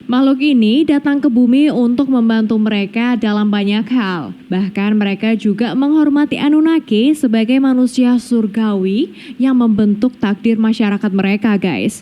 Makhluk ini datang ke bumi untuk membantu mereka dalam banyak hal. Bahkan mereka juga menghormati Anunnaki sebagai manusia surgawi yang membentuk takdir masyarakat mereka, guys.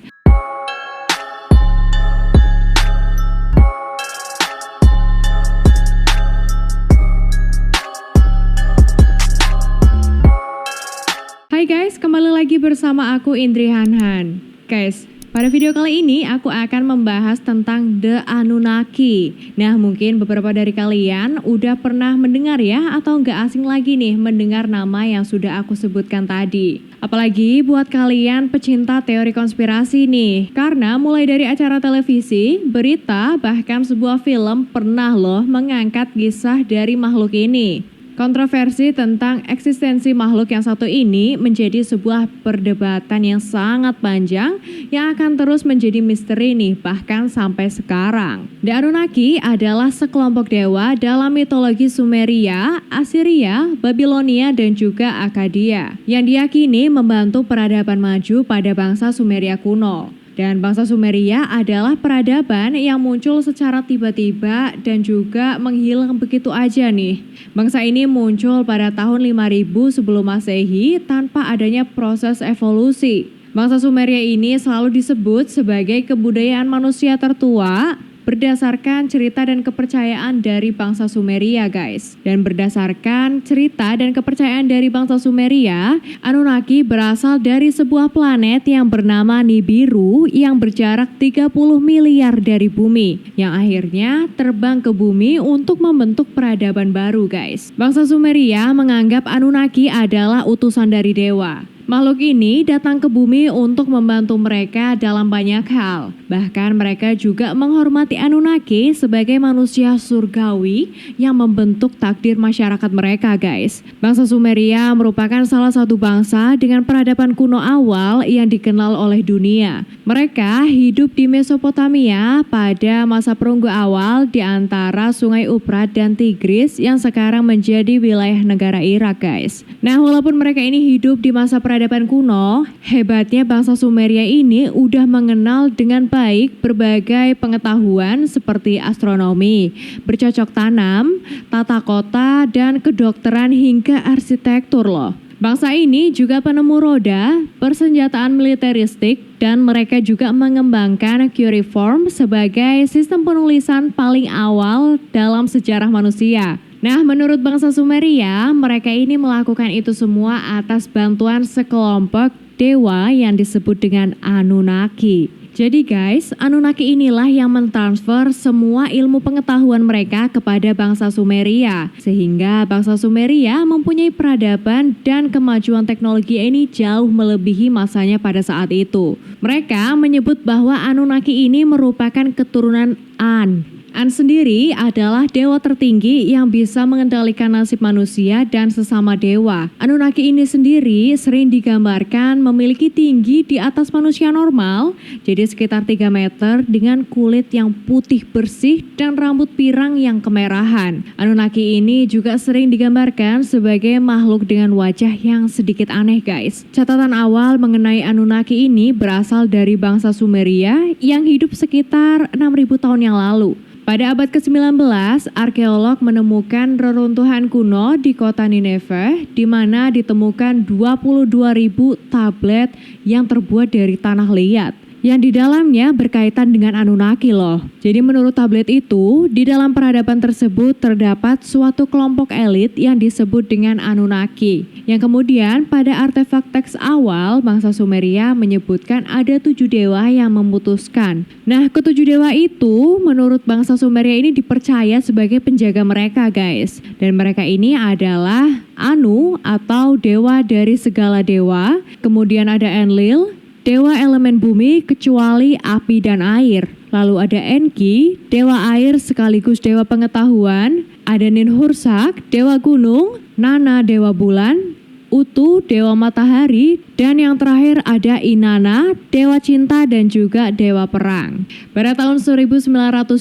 Hai guys, kembali lagi bersama aku Indri Hanhan. Guys, pada video kali ini aku akan membahas tentang The Anunnaki. Nah, mungkin beberapa dari kalian udah pernah mendengar ya, atau nggak asing lagi nih mendengar nama yang sudah aku sebutkan tadi. Apalagi buat kalian pecinta teori konspirasi nih, karena mulai dari acara televisi, berita, bahkan sebuah film pernah loh mengangkat kisah dari makhluk ini. Kontroversi tentang eksistensi makhluk yang satu ini menjadi sebuah perdebatan yang sangat panjang yang akan terus menjadi misteri nih bahkan sampai sekarang. The Anunnaki adalah sekelompok dewa dalam mitologi Sumeria, Assyria, Babilonia, dan juga Akkadia yang diyakini membantu peradaban maju pada bangsa Sumeria kuno. Dan bangsa Sumeria adalah peradaban yang muncul secara tiba-tiba dan juga menghilang begitu aja nih. Bangsa ini muncul pada tahun 5000 sebelum Masehi tanpa adanya proses evolusi. Bangsa Sumeria ini selalu disebut sebagai kebudayaan manusia tertua berdasarkan cerita dan kepercayaan dari bangsa Sumeria, guys. Dan berdasarkan cerita dan kepercayaan dari bangsa Sumeria, Anunnaki berasal dari sebuah planet yang bernama Nibiru yang berjarak 30 miliar dari bumi, yang akhirnya terbang ke bumi untuk membentuk peradaban baru, guys. Bangsa Sumeria menganggap Anunnaki adalah utusan dari dewa. Makhluk ini datang ke bumi untuk membantu mereka dalam banyak hal. Bahkan mereka juga menghormati Anunnaki sebagai manusia surgawi yang membentuk takdir masyarakat mereka, guys. Bangsa Sumeria merupakan salah satu bangsa dengan peradaban kuno awal yang dikenal oleh dunia. Mereka hidup di Mesopotamia pada masa perunggu awal di antara Sungai Uprat dan Tigris yang sekarang menjadi wilayah negara Irak, guys. Nah, walaupun mereka ini hidup di masa peradaban kuno, hebatnya bangsa Sumeria ini udah mengenal dengan baik berbagai pengetahuan seperti astronomi, bercocok tanam, tata kota, dan kedokteran hingga arsitektur loh. Bangsa ini juga penemu roda, persenjataan militeristik, dan mereka juga mengembangkan cuneiform sebagai sistem penulisan paling awal dalam sejarah manusia. Nah, menurut bangsa Sumeria, mereka ini melakukan itu semua atas bantuan sekelompok dewa yang disebut dengan Anunnaki. Jadi guys, Anunnaki inilah yang mentransfer semua ilmu pengetahuan mereka kepada bangsa Sumeria. Sehingga bangsa Sumeria mempunyai peradaban dan kemajuan teknologi ini jauh melebihi masanya pada saat itu. Mereka menyebut bahwa Anunnaki ini merupakan keturunan An. An sendiri adalah dewa tertinggi yang bisa mengendalikan nasib manusia dan sesama dewa. Anunnaki ini sendiri sering digambarkan memiliki tinggi di atas manusia normal, jadi sekitar 3 meter dengan kulit yang putih bersih dan rambut pirang yang kemerahan. Anunnaki ini juga sering digambarkan sebagai makhluk dengan wajah yang sedikit aneh, guys. Catatan awal mengenai Anunnaki ini berasal dari bangsa Sumeria yang hidup sekitar 6000 tahun yang lalu. Pada abad ke-19, arkeolog menemukan reruntuhan kuno di kota Nineveh di mana ditemukan 22.000 tablet yang terbuat dari tanah liat. Yang di dalamnya berkaitan dengan Anunnaki loh. Jadi menurut tablet itu, di dalam peradaban tersebut terdapat suatu kelompok elit yang disebut dengan Anunnaki. Yang kemudian pada artefak teks awal, bangsa Sumeria menyebutkan ada 7 dewa yang memutuskan. Nah, ke-7 dewa itu menurut bangsa Sumeria ini dipercaya sebagai penjaga mereka, guys. Dan mereka ini adalah Anu atau dewa dari segala dewa. Kemudian ada Enlil, dewa elemen bumi kecuali api dan air. Lalu ada Enki, dewa air sekaligus dewa pengetahuan. Ada Ninhursag, dewa gunung. Nana, dewa bulan. Utu, dewa matahari, dan yang terakhir ada Inanna, dewa cinta dan juga dewa perang. Pada tahun 1927,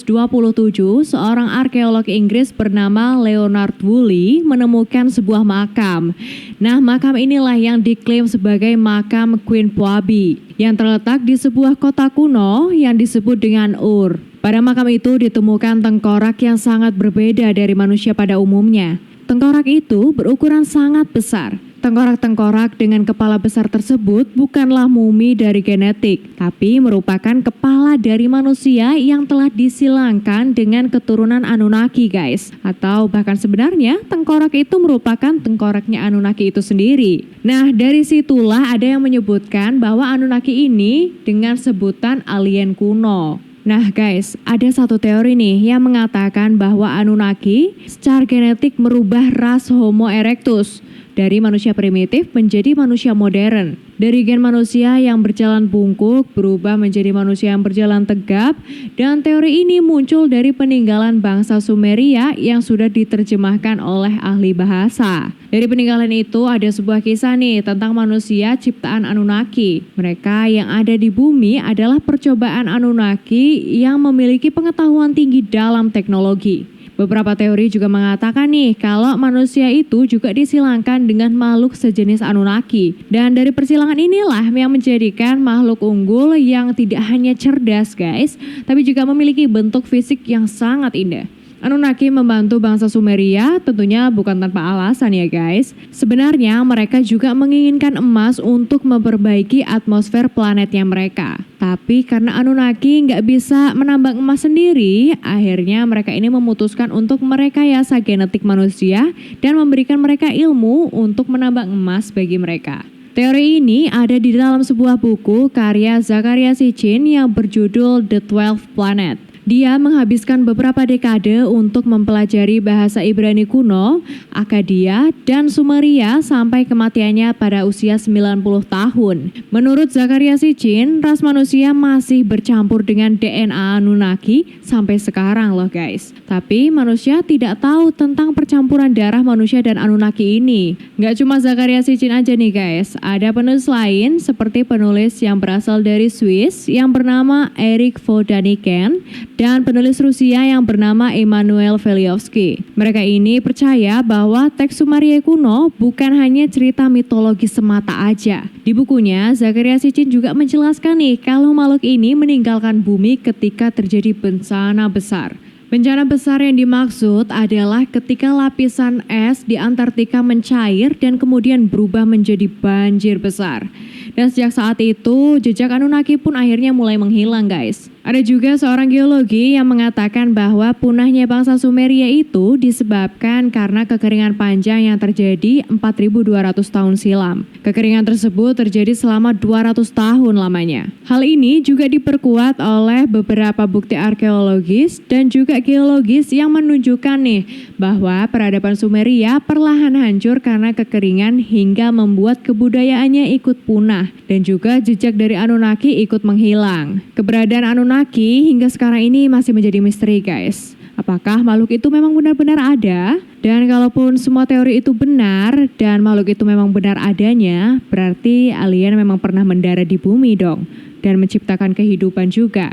seorang arkeolog Inggris bernama Leonard Woolley menemukan sebuah makam. Nah, makam inilah yang diklaim sebagai makam Queen Puabi, yang terletak di sebuah kota kuno yang disebut dengan Ur. Pada makam itu ditemukan tengkorak yang sangat berbeda dari manusia pada umumnya. Tengkorak itu berukuran sangat besar. Tengkorak-tengkorak dengan kepala besar tersebut bukanlah mumi dari genetik, tapi merupakan kepala dari manusia yang telah disilangkan dengan keturunan Anunnaki, guys. Atau bahkan sebenarnya tengkorak itu merupakan tengkoraknya Anunnaki itu sendiri. Nah, dari situlah ada yang menyebutkan bahwa Anunnaki ini dengan sebutan alien kuno. Nah guys, ada satu teori nih yang mengatakan bahwa Anunnaki secara genetik merubah ras Homo erectus dari manusia primitif menjadi manusia modern. Dari gen manusia yang berjalan bungkuk berubah menjadi manusia yang berjalan tegap, dan teori ini muncul dari peninggalan bangsa Sumeria yang sudah diterjemahkan oleh ahli bahasa. Dari peninggalan itu ada sebuah kisah nih tentang manusia ciptaan Anunnaki. Mereka yang ada di bumi adalah percobaan Anunnaki yang memiliki pengetahuan tinggi dalam teknologi. Beberapa teori juga mengatakan nih kalau manusia itu juga disilangkan dengan makhluk sejenis Anunnaki. Dan dari persilangan inilah yang menjadikan makhluk unggul yang tidak hanya cerdas guys, tapi juga memiliki bentuk fisik yang sangat indah. Anunnaki membantu bangsa Sumeria tentunya bukan tanpa alasan ya guys. Sebenarnya mereka juga menginginkan emas untuk memperbaiki atmosfer planetnya mereka. Tapi karena Anunnaki nggak bisa menambang emas sendiri, akhirnya mereka ini memutuskan untuk merekayasa genetik manusia dan memberikan mereka ilmu untuk menambang emas bagi mereka. Teori ini ada di dalam sebuah buku karya Zecharia Sitchin yang berjudul The 12 Planet. Dia menghabiskan beberapa dekade untuk mempelajari bahasa Ibrani kuno, Akkadia, dan Sumeria sampai kematiannya pada usia 90 tahun. Menurut Zecharia Sitchin, ras manusia masih bercampur dengan DNA Anunnaki sampai sekarang loh guys. Tapi manusia tidak tahu tentang percampuran darah manusia dan Anunnaki ini. Gak cuma Zecharia Sitchin aja nih guys, ada penulis lain seperti penulis yang berasal dari Swiss yang bernama Erich von Däniken dan penulis Rusia yang bernama Immanuel Velikovsky. Mereka ini percaya bahwa teks Sumeria kuno bukan hanya cerita mitologi semata aja. Di bukunya, Zecharia Sitchin juga menjelaskan nih kalau makhluk ini meninggalkan bumi ketika terjadi bencana besar. Bencana besar yang dimaksud adalah ketika lapisan es di Antartika mencair dan kemudian berubah menjadi banjir besar. Dan sejak saat itu, jejak Anunnaki pun akhirnya mulai menghilang guys. Ada juga seorang geologi yang mengatakan bahwa punahnya bangsa Sumeria itu disebabkan karena kekeringan panjang yang terjadi 4.200 tahun silam. Kekeringan tersebut terjadi selama 200 tahun lamanya. Hal ini juga diperkuat oleh beberapa bukti arkeologis dan juga geologis yang menunjukkan nih bahwa peradaban Sumeria perlahan hancur karena kekeringan hingga membuat kebudayaannya ikut punah dan juga jejak dari Anunnaki ikut menghilang. Keberadaan Anunnaki hingga sekarang ini masih menjadi misteri guys. Apakah makhluk itu memang benar-benar ada? Dan kalaupun semua teori itu benar dan makhluk itu memang benar adanya, berarti alien memang pernah mendarat di bumi dong dan menciptakan kehidupan juga.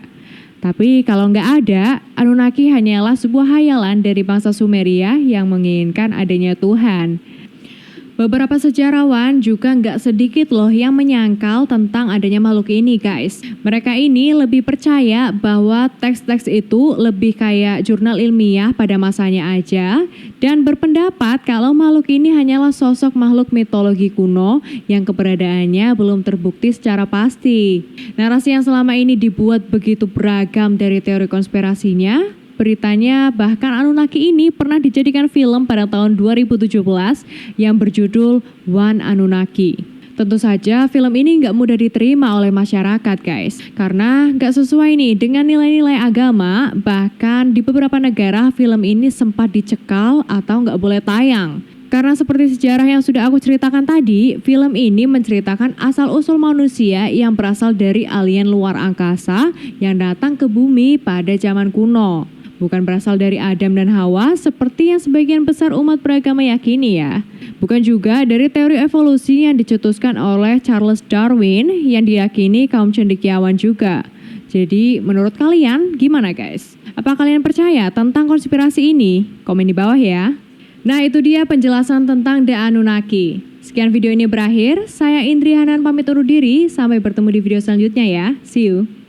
Tapi kalau nggak ada, Anunnaki hanyalah sebuah hayalan dari bangsa Sumeria yang menginginkan adanya Tuhan. Beberapa sejarawan juga nggak sedikit loh yang menyangkal tentang adanya makhluk ini guys. Mereka ini lebih percaya bahwa teks-teks itu lebih kayak jurnal ilmiah pada masanya aja dan berpendapat kalau makhluk ini hanyalah sosok makhluk mitologi kuno yang keberadaannya belum terbukti secara pasti. Narasi yang selama ini dibuat begitu beragam dari teori konspirasinya. Beritanya bahkan Anunnaki ini pernah dijadikan film pada tahun 2017 yang berjudul One Anunnaki. Tentu saja film ini nggak mudah diterima oleh masyarakat guys, karena nggak sesuai nih dengan nilai-nilai agama. Bahkan di beberapa negara film ini sempat dicekal atau nggak boleh tayang. Karena seperti sejarah yang sudah aku ceritakan tadi, film ini menceritakan asal-usul manusia yang berasal dari alien luar angkasa yang datang ke bumi pada zaman kuno. Bukan berasal dari Adam dan Hawa seperti yang sebagian besar umat beragama yakini ya. Bukan juga dari teori evolusi yang dicetuskan oleh Charles Darwin yang diyakini kaum cendekiawan juga. Jadi menurut kalian gimana guys? Apa kalian percaya tentang konspirasi ini? Komen di bawah ya. Nah itu dia penjelasan tentang The Anunnaki. Sekian video ini berakhir, saya Indri Hanan pamit undur diri, sampai bertemu di video selanjutnya ya. See you.